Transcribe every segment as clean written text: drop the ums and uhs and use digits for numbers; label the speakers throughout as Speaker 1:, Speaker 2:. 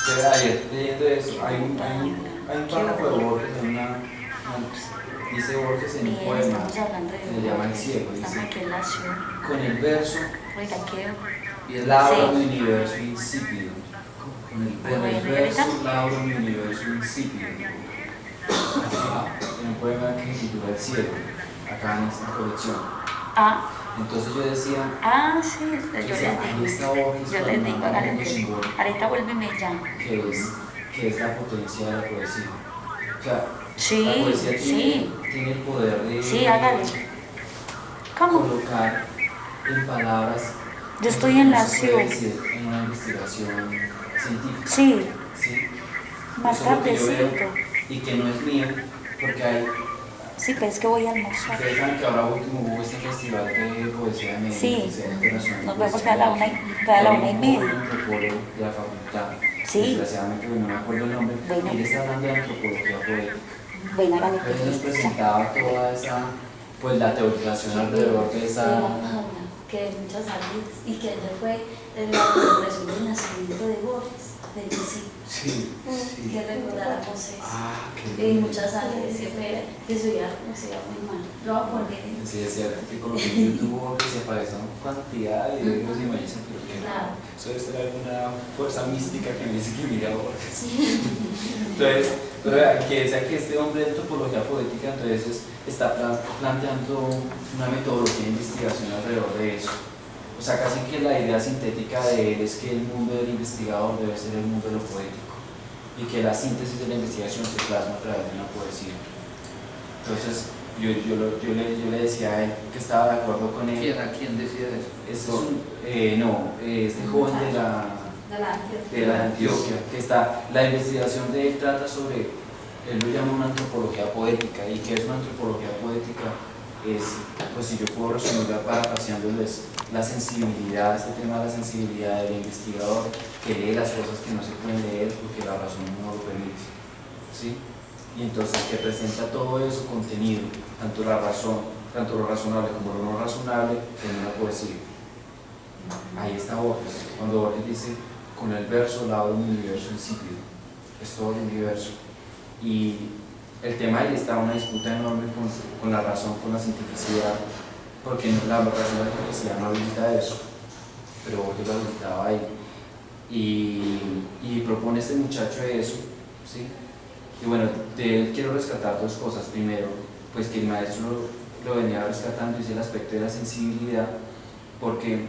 Speaker 1: ayer leyendo eso, hay un párrafo de Borges, dice Borges en un
Speaker 2: Bien,
Speaker 1: poema,
Speaker 2: estamos hablando de
Speaker 1: se llama El Ciego,
Speaker 2: estamos
Speaker 1: dice,
Speaker 2: aquí en la ciudad.
Speaker 1: con el verso
Speaker 2: Oiga,
Speaker 1: labro
Speaker 2: sí.
Speaker 1: mi universo insípido, con el
Speaker 2: Bueno, ¿y
Speaker 1: verso
Speaker 2: ahorita?
Speaker 1: labro mi universo insípido. En un poema que se titula El Ciego, acá en esta colección.
Speaker 2: Ah,
Speaker 1: Entonces yo decía,
Speaker 2: sí, yo les
Speaker 1: ahí está
Speaker 2: digo.
Speaker 1: Borges
Speaker 2: Yo les digo,
Speaker 1: plasmando
Speaker 2: háganle
Speaker 1: algo simbólico,
Speaker 2: ahorita vuelve y me llama.
Speaker 1: que es la potencia de la poesía. O sea,
Speaker 2: Sí,
Speaker 1: la poesía
Speaker 2: sí.
Speaker 1: tiene el poder de
Speaker 2: Sí, hágale. ¿Cómo?
Speaker 1: colocar en palabras
Speaker 2: Yo
Speaker 1: eso
Speaker 2: estoy
Speaker 1: que
Speaker 2: en
Speaker 1: no
Speaker 2: la
Speaker 1: se puede
Speaker 2: ciudad.
Speaker 1: decir en una investigación científica.
Speaker 2: Sí,
Speaker 1: ¿Sí?
Speaker 2: más
Speaker 1: Eso es lo que yo veo
Speaker 2: tardecito.
Speaker 1: y que no es mío, porque hay.
Speaker 2: Sí, pero es que voy a almorzar.
Speaker 1: Ustedes saben que ahora último hubo este festival de poesía de Medellín,
Speaker 2: Sí,
Speaker 1: Festival Internacional de
Speaker 2: nos vemos
Speaker 1: Poesía
Speaker 2: a
Speaker 1: de
Speaker 2: la
Speaker 1: Medellín.
Speaker 2: a la
Speaker 1: Hay
Speaker 2: 1:30.
Speaker 1: un antropólogo de la facultad,
Speaker 2: Sí.
Speaker 1: desgraciadamente no me acuerdo el nombre,
Speaker 2: Bueno.
Speaker 1: y él está hablando de antropología poética.
Speaker 2: Ven, hágale.
Speaker 1: Entonces nos presentaba toda esa, pues la teorización alrededor de esa.
Speaker 2: Que de muchas áreas y que ella fue la celebración del nacimiento de Borges, del discípulo.
Speaker 1: Sí, sí.
Speaker 2: Que recordáramos eso.
Speaker 1: Qué
Speaker 2: En muchas áreas siempre que se veía muy mal. Lo voy a poner en.
Speaker 1: Sí, es cierto, que coloqué en YouTube que se aparecen cantidad de videos y me dicen, pero que
Speaker 2: Claro.
Speaker 1: eso debe ser alguna fuerza mística que me dice que mira Borges.
Speaker 2: Sí.
Speaker 1: Entonces, pero vean, que decía que este hombre de antropología poética entonces está planteando una metodología de investigación alrededor de eso. O sea, casi que la idea sintética de él es que el mundo del investigador debe ser el mundo de lo poético y que la síntesis de la investigación se plasma a través de una poesía. Entonces, yo le decía a él que estaba de acuerdo con él.
Speaker 3: ¿Quién decía eso?
Speaker 1: Este joven de la Antioquia, que está, la investigación de él trata sobre, él lo llama una antropología poética, y que es una antropología poética, es, pues si yo puedo resumirla parafraseándoles, la sensibilidad, este tema de la sensibilidad del investigador, que lee las cosas que no se pueden leer porque la razón no lo permite, ¿sí? Y entonces que presenta todo eso contenido, tanto la razón, tanto lo razonable como lo no razonable, en una poesía. Ahí está Borges, cuando Borges dice, con el verso labro un universo insípido, es todo el universo. Y el tema ahí está una disputa enorme con la razón, con la cientificidad, porque la razón y la cientificidad no habilita eso, pero Borges lo habilitaba ahí. Y propone este muchacho eso, ¿sí? Y bueno, de él quiero rescatar dos cosas. Primero, pues que el maestro lo venía rescatando, es el aspecto de la sensibilidad, porque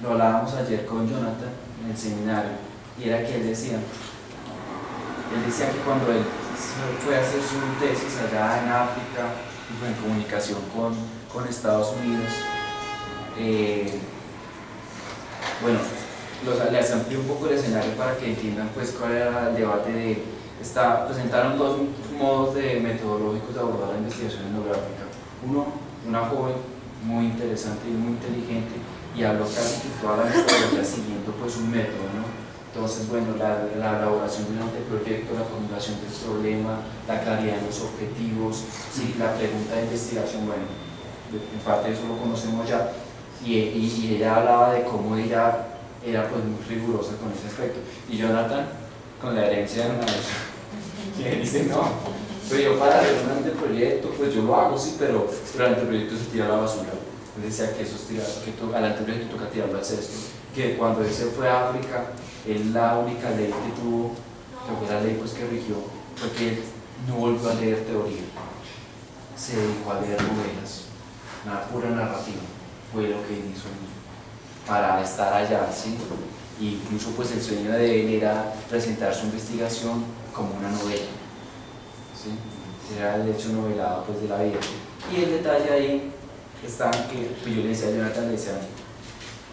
Speaker 1: lo hablábamos ayer con Jonathan en el seminario, y era que él decía que cuando él fue a hacer su tesis allá en África, y fue en comunicación con Estados Unidos, bueno, les amplié un poco el escenario para que entiendan pues cuál era el debate de presentaron dos modos metodológicos de abordar la investigación etnográfica. Uno, una joven muy interesante y muy inteligente, y habló casi que toda la metodología siguiendo pues un método, ¿no? Entonces, bueno, la elaboración de un anteproyecto, la formulación del problema, la claridad en los objetivos, ¿sí? La pregunta de investigación, bueno, en parte eso lo conocemos ya, y ella hablaba de cómo ella era pues muy rigurosa con ese aspecto, y Jonathan, con la herencia del maestro, que dice, no, pero yo para hacer un anteproyecto, pues yo lo hago, sí, pero el anteproyecto se tira a la basura. Él decía que eso es tirar, que al anteproyecto toca tirarlo al cesto, que cuando él se fue a África, él la única ley que tuvo, que fue la ley pues que rigió, fue que él no volvió a leer teoría, se dedicó a leer novelas, una pura narrativa, fue lo que hizo para estar allá, ¿sí? Y incluso pues el sueño de él era presentar su investigación como una novela, ¿sí? Era el hecho novelado pues de la vida. Y el detalle ahí está que pues yo le decía a Jonathan, le decía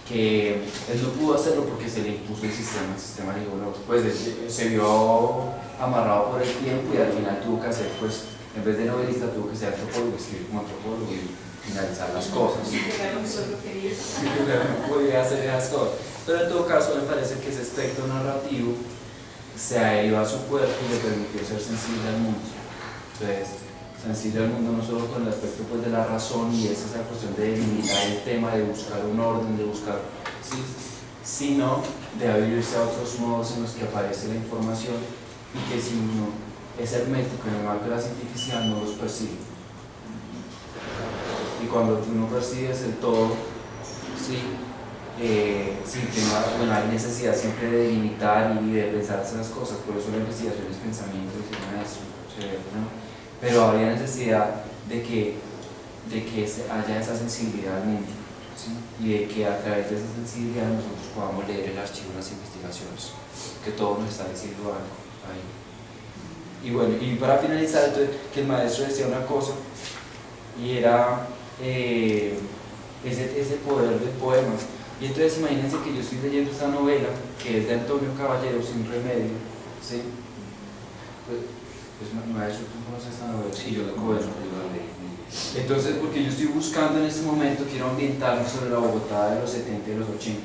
Speaker 1: que él no pudo hacerlo porque se le impuso el sistema le dijo, no, pues se vio amarrado por el tiempo, y al final tuvo que hacer, pues en vez de novelista tuvo que ser antropólogo, escribir como antropólogo y finalizar las cosas. No podía hacer esas cosas. Pero en todo caso me parece que ese aspecto narrativo se adherió a su cuerpo y le permitió ser sensible al mundo. Entonces, sensible al mundo no solo con el aspecto pues, de la razón, y es esa cuestión de delimitar el tema, de buscar un orden, de buscar, ¿sí? sino de abrirse a otros modos en los que aparece la información y que si uno es hermético en el marco de la cientificidad no los percibe. Y cuando tú no percibes el todo, sí, bueno, hay necesidad siempre de delimitar y de pensarse las cosas, por eso la investigación es pensamiento y se llama eso, ¿no? Pero habría necesidad de que haya esa sensibilidad al mundo, ¿sí? Y de que a través de esa sensibilidad nosotros podamos leer el archivo de las investigaciones, que todo nos está diciendo algo ahí. Y bueno, y para finalizar, entonces, que el maestro decía una cosa, y era ese poder del poema. Y entonces imagínense que yo estoy leyendo esta novela, que es de Antonio Caballero, Sin Remedio, ¿sí? Pues maestro, ¿tú conoces esta novela?
Speaker 3: Sí, yo la conozco, yo la leí.
Speaker 1: Entonces, porque yo estoy buscando en este momento, quiero ambientarme sobre la Bogotá de los 70 y los 80.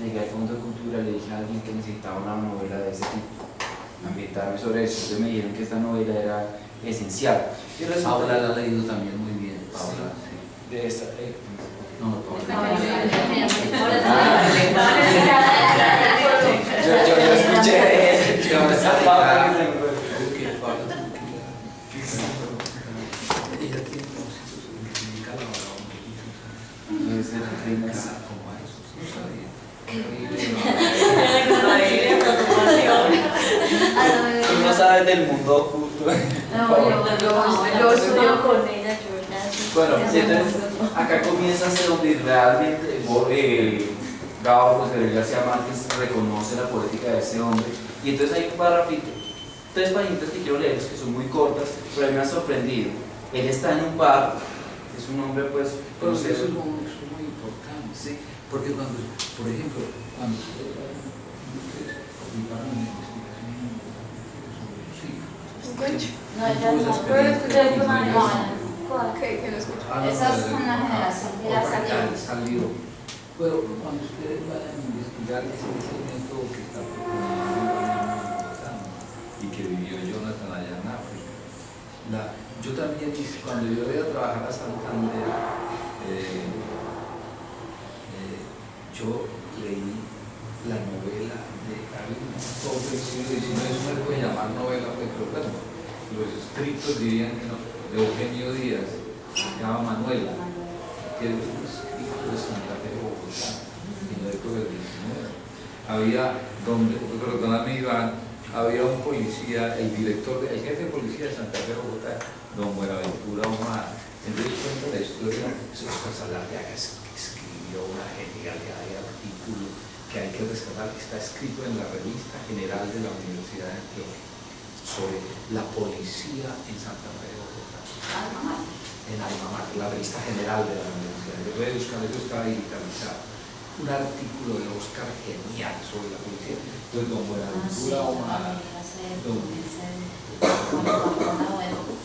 Speaker 1: Llegué al Fondo de Cultura, le dije a alguien que necesitaba una novela de ese tipo, ambientarme sobre eso. Entonces me dijeron que esta novela era esencial. Y
Speaker 3: Paula la ha leído también muy bien, Paula, sí.
Speaker 1: De esta,
Speaker 3: No, Paula.
Speaker 1: yo escuché de él, yo esa Paula que se
Speaker 3: Ella tiene conocidos, significa la palabra
Speaker 1: debe ser reinas.
Speaker 3: como a eso, no sabía.
Speaker 1: Tú no sabes del mundo oculto.
Speaker 2: Yo estudio con ella,
Speaker 1: Bueno, entonces acá comienza hacia donde realmente Gabo José García Márquez reconoce la poética de ese hombre. Y entonces hay un párrafito, 3 páginas que quiero leer, que son muy cortas, pero a mí me ha sorprendido. Él está en un bar, es un hombre pues...
Speaker 3: Pero eso es muy importante, ¿sí? Porque cuando, por ejemplo, cuando ustedes participaron en la investigación sobre los hijos,
Speaker 2: No, ya no, pero estoy con Ana.
Speaker 4: Que no escucho.
Speaker 2: Esa es una generación que ya
Speaker 3: salió. Pero cuando ustedes vayan a investigar ese método que está proponiendo y que vivió Jonathan allá en África, yo también, cuando yo iba a trabajar a Santander, yo leí la novela de alguien todo el siglo XIX, eso no le puede llamar novela, pero bueno, los escritos dirían que no, de Eugenio Díaz, se llama Manuela, que es un escrito de Santa Fe de Bogotá, en la época del XIX. Había, perdóname Iván, había un policía, el jefe de policía de Santa Fe de Bogotá, don Buenaventura Omar. Entonces cuenta la historia, Oscar Salarriaga escribió una genialidad de artículo que hay que rescatar, que está escrito en la revista general de la Universidad de Antioquia sobre la policía en Santa Fe de Bogotá. En Alma Mater, la revista general de la Universidad. Yo voy a buscar, eso está digitalizado. Un artículo de Oscar genial sobre la policía. Entonces, don Buenaventura Omar,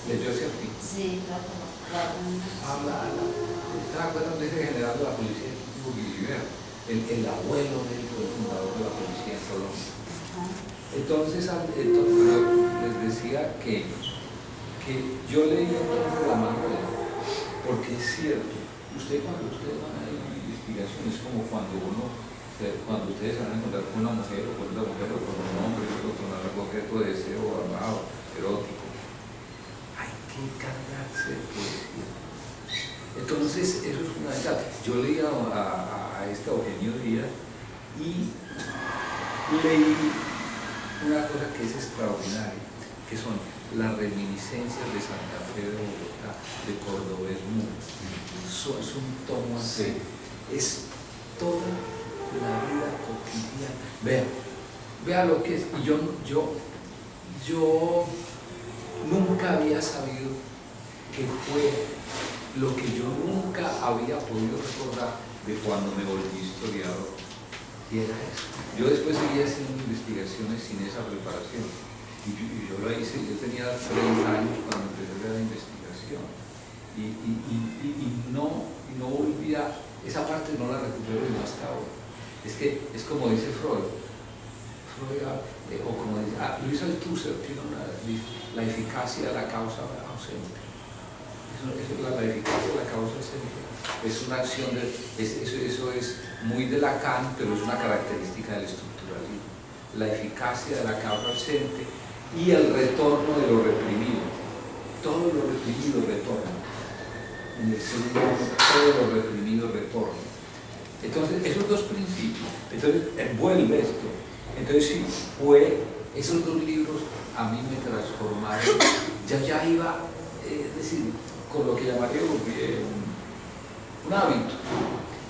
Speaker 3: leyó ese artículo.
Speaker 2: Sí, claro.
Speaker 3: ¿Te acuerdas de ese general de la policía, Hugo Guilliver? El abuelo del fundador de la policía en Colombia. Entonces les decía que yo leí entonces la Manuela, porque es cierto, cuando ustedes van a ir a una investigación es como cuando ustedes van a encontrar con una mujer o con una mujer o con un hombre o con algo objeto de deseo amado, erótico, hay que encargarse de poesía. Entonces eso es fundamental. Yo leí a Eugenio Díaz y leí una cosa que es extraordinaria, que son las reminiscencias de Santa Fe de Bogotá, de Cordobés Mundo. Es un tomo así, es toda la vida cotidiana. Vea lo que es. Y yo nunca había sabido que fue lo que yo nunca había podido recordar de cuando me volví historiador. Y era eso. Yo después seguía haciendo investigaciones sin esa preparación. Y yo lo hice, yo tenía 30 años cuando empecé a hacer la investigación. Y no volví esa parte no la recupero hasta ahora. Es como dice Freud, o como dice Luis Althusser, tiene la eficacia de la causa ausente. Eso es la eficacia de la causa al centro. Es una acción, eso es muy de Lacan, pero es una característica del estructuralismo. La eficacia de la causa al centro y el retorno de lo reprimido. Todo lo reprimido retorna. En el ser humano, todo lo reprimido retorna. Entonces, esos dos principios, entonces envuelve esto. Entonces, sí, esos dos libros a mí me transformaron. Ya iba, es decir, con lo que llamaría un hábito,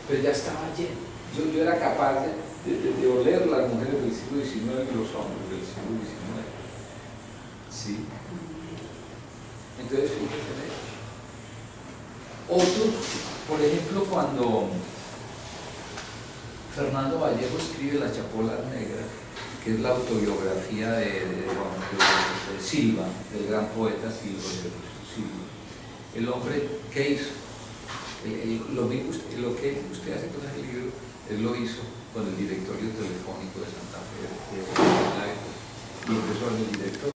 Speaker 3: pero ya estaba lleno. Yo era capaz de oler las mujeres del siglo XIX y los hombres del siglo XIX. ¿Sí? Entonces, fíjense. Otros, por ejemplo, cuando Fernando Vallejo escribe Las Chapolas Negras, que es la autobiografía de Silva, del gran poeta Silva. El hombre, ¿qué hizo? Lo que usted hace con ese libro, él lo hizo con el directorio telefónico de Santa Fe, y empezó en el directorio.